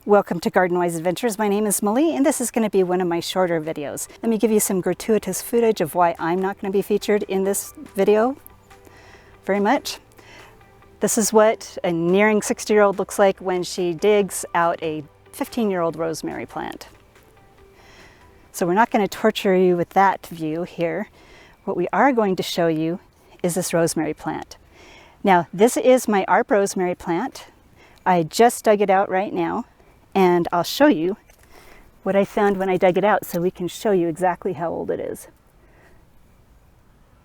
Welcome to Garden Wise Adventures. My name is Molly and this is going to be one of my shorter videos. Let me give you some gratuitous footage of why I'm not going to be featured in this video very much. This is what a nearing 60-year-old looks like when she digs out a 15-year-old rosemary plant. So we're not going to torture you with that view here. What we are going to show you is this rosemary plant. Now, this is my ARP rosemary plant. I just dug it out right now. And I'll show you what I found when I dug it out so we can show you exactly how old it is.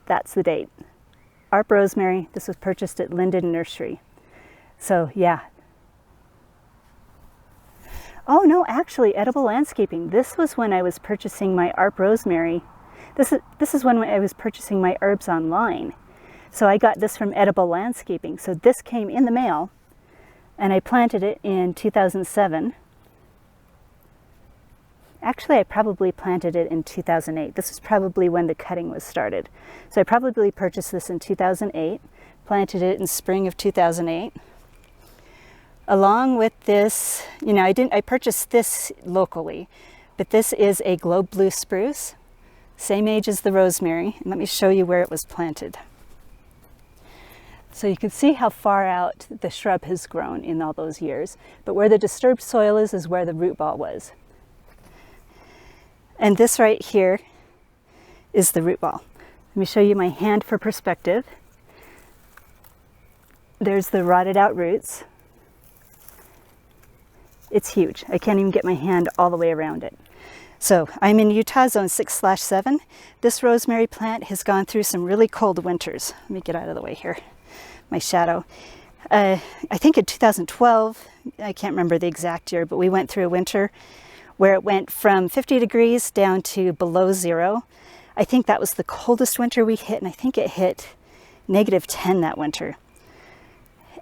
That's the date. ARP rosemary. This was purchased at Linden Nursery. So yeah. Oh no, actually edible landscaping. This was when I was purchasing my ARP rosemary. This is when I was purchasing my herbs online. So I got this from Edible Landscaping. So this came in the mail. And I planted it in 2007. Actually, I probably planted it in 2008. This is probably when the cutting was started. So I probably purchased this in 2008, planted it in spring of 2008. Along with this, I purchased this locally, but this is a globe blue spruce, same age as the rosemary. And let me show you where it was planted. So you can see how far out the shrub has grown in all those years. But where the disturbed soil is where the root ball was. And this right here is the root ball. Let me show you my hand for perspective. There's the rotted out roots. It's huge. I can't even get my hand all the way around it. So I'm in Utah, zone 6/7. This rosemary plant has gone through some really cold winters. Let me get out of the way here. My shadow. I think in 2012, I can't remember the exact year, but we went through a winter where it went from 50 degrees down to below zero. I think that was the coldest winter we hit, and I think it hit -10 that winter.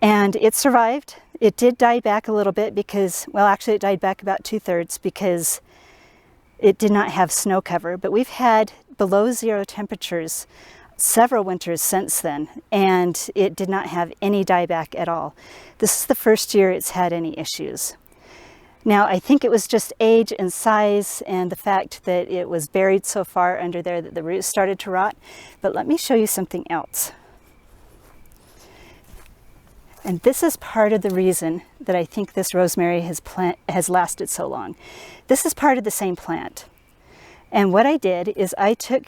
And it survived. It did die back a little bit because, well, actually it died back about 2/3 because it did not have snow cover, but we've had below zero temperatures several winters since then, and it did not have any dieback at all. This is the first year it's had any issues. Now, I think it was just age and size and the fact that it was buried so far under there that the roots started to rot. But let me show you something else. And this is part of the reason that I think this rosemary has lasted so long. This is part of the same plant. And what I did is I took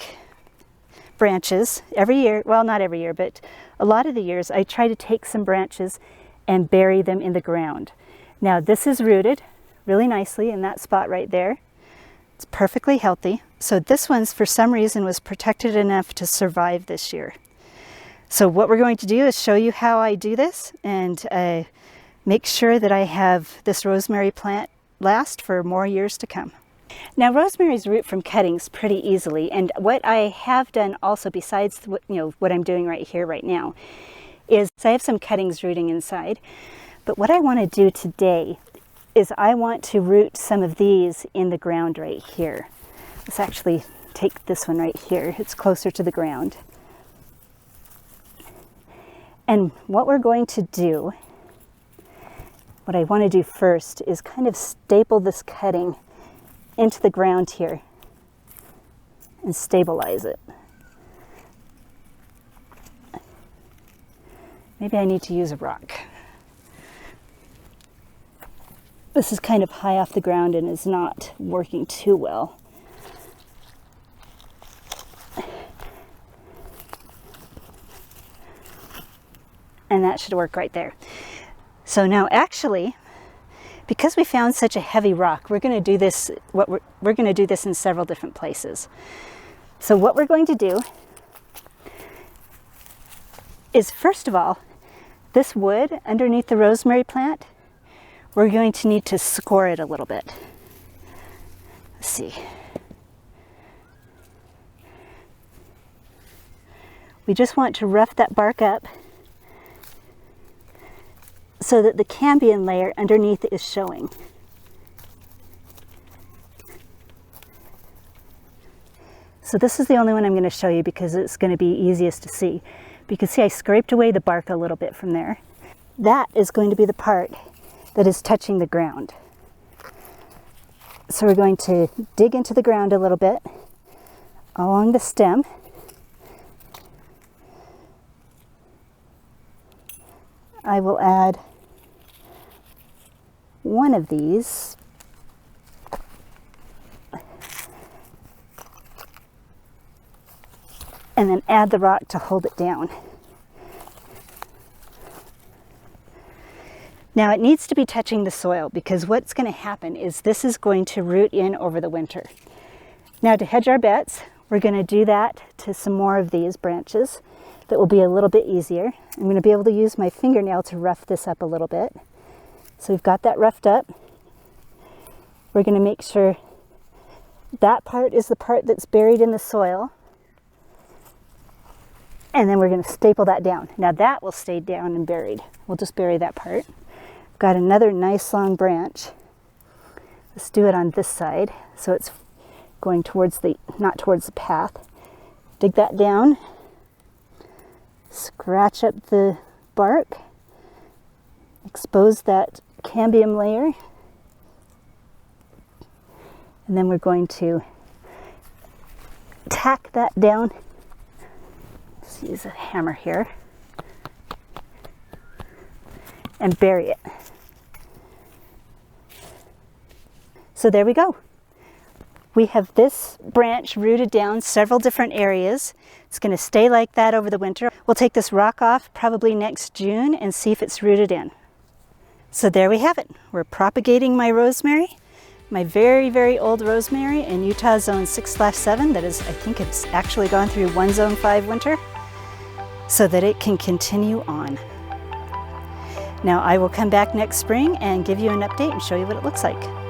branches every year, well, not every year, but a lot of the years I try to take some branches and bury them in the ground. Now this is rooted really nicely in that spot right there. It's perfectly healthy. So this one's for some reason was protected enough to survive this year. So what we're going to do is show you how I do this and make sure that I have this rosemary plant last for more years to come. Now, rosemary's root from cuttings pretty easily, and what I have done also, besides what I'm doing right here right now, is I have some cuttings rooting inside. But what I want to do today is I want to root some of these in the ground right here. Let's actually take this one right here. It's closer to the ground. And what we're going to do, what I want to do first is kind of staple this cutting into the ground here and stabilize it. Maybe I need to use a rock. This is kind of high off the ground and is not working too well. And that should work right there. So now actually, because we found such a heavy rock, we're going to do this. We're going to do this in several different places. So what we're going to do is, first of all, this wood underneath the rosemary plant, we're going to need to score it a little bit. Let's see. We just want to rough that bark up so that the cambium layer underneath is showing. So this is the only one I'm going to show you because it's going to be easiest to see. But you can see I scraped away the bark a little bit from there. That is going to be the part that is touching the ground. So we're going to dig into the ground a little bit along the stem. I will add one of these. And then add the rock to hold it down. Now it needs to be touching the soil because what's going to happen is this is going to root in over the winter. Now to hedge our bets, we're going to do that to some more of these branches that will be a little bit easier. I'm going to be able to use my fingernail to rough this up a little bit. So we've got that roughed up. We're going to make sure that part is the part that's buried in the soil. And then we're going to staple that down. Now that will stay down and buried. We'll just bury that part. Got another nice long branch. Let's do it on this side so it's going towards the, not towards the path. Dig that down. Scratch up the bark. Expose that cambium layer. And then we're going to tack that down. Let's use a hammer here. And bury it. So there we go. We have this branch rooted down several different areas. It's going to stay like that over the winter. We'll take this rock off probably next June and see if it's rooted in. So there we have it. We're propagating my rosemary, my very, very old rosemary in Utah Zone 6/7. That is, I think it's actually gone through one Zone 5 winter so that it can continue on. Now I will come back next spring and give you an update and show you what it looks like.